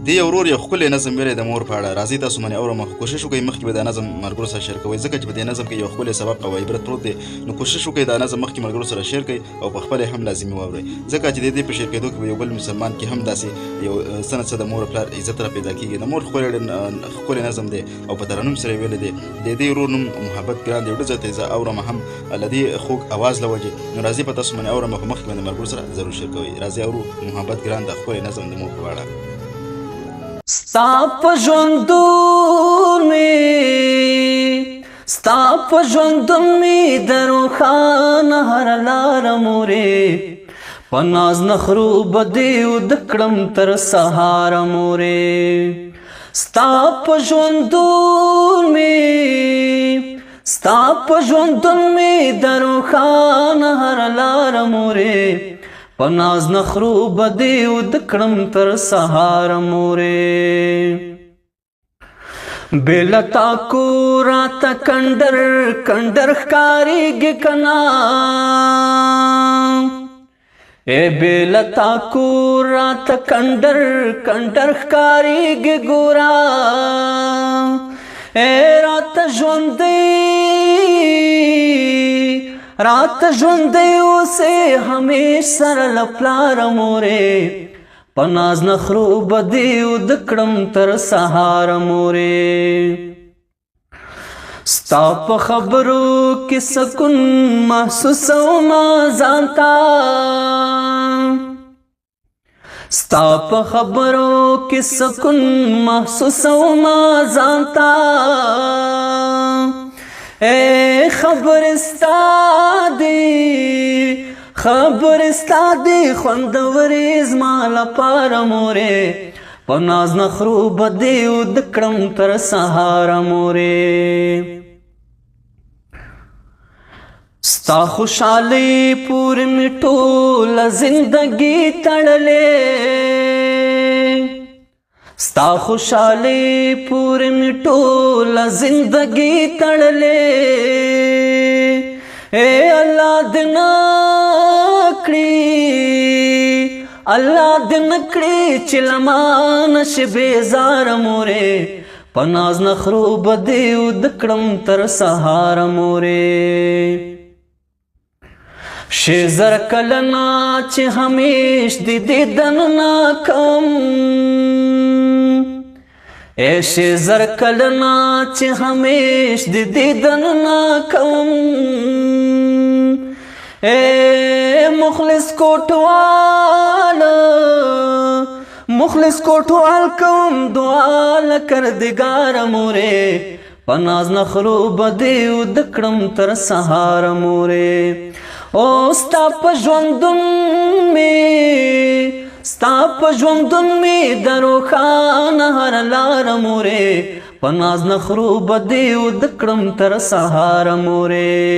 دې یو ورور یو ښکلی نظم ویلی د مور په اړه راځئ تاسو منې اورم کوشش وکړئ مخکې به دا نظم ملګرو سره شیر کوئ ځکه چې په دې نظم کې یو ښکلی سبق او عبرت پروت دی نو کوشش وکړئ دا نظم مخکې ملګرو سره شیر کړئ او په خپله هم لازمي واورئ ځکه چې د دې په شیر کېدو کې به یو بل مسلمان کې هم داسې یو څه نه څه د مور پلار عزت را پیدا کېږي د مور ښکلی نظم دی او په ترنم سره یې ویلی دی د دې ورور نوم محبت ګران دی یو ډزه ته زه اورم هم له دې خوږ اواز له وجې نو راځئ په تاسو منې اورم په مخکې باندې ملګرو سره ضرور شیر کوئ راځئ اورو محبت ګران دا ښکلی نظم د مور په اړه ستا په ژوندون مې د روښانه هره لاره مورې په ناز نخرو به دې ود کړم تر سهاره مورې ستا په ژوندون مې د روښانه هره لاره مورې په ناز نخرو به دې ود کړم تر سهاره مورې بې له تا کو راته کنډر ښکارېږي که نه بې له تا کو راته کنډر ښکارېږي ګوره راته ژوندی اوسې همیش سره له پلاره مورې په ناز نخرو به دې ود کړم تر سهاره مورې ستا په خبرو کې سکون محسوسومه ځان ته ستا په خبرو کې سکون محسوسومه ځان ته خبر ستا دی خوندورې زما لپاره مورې په ناز نخرو به دې ود کړم تر سهاره مورې ستا خوشحالۍ پورې مې ټوله زندګي تړلې ستا خوشحالۍ پورې مې ټوله زندګي تړلې الله دې نکړي چې له ما نشي بېزاره مورې په ناز نخرو به دې ود کړم تر سهاره مورې شي زر کلونه چې همیش دې دیدنونه کم شي زر کلونه چې همیش دې دیدنونه کم مخلص کوټوال کوم دعا لکردګاره مورې په ناز نخرو به دې ود کړم تر سهاره مورې او ستا په ژوندون مې د روښانه هره لاره مورې په ناز نخرو به دې ود کړم تر سهاره مورې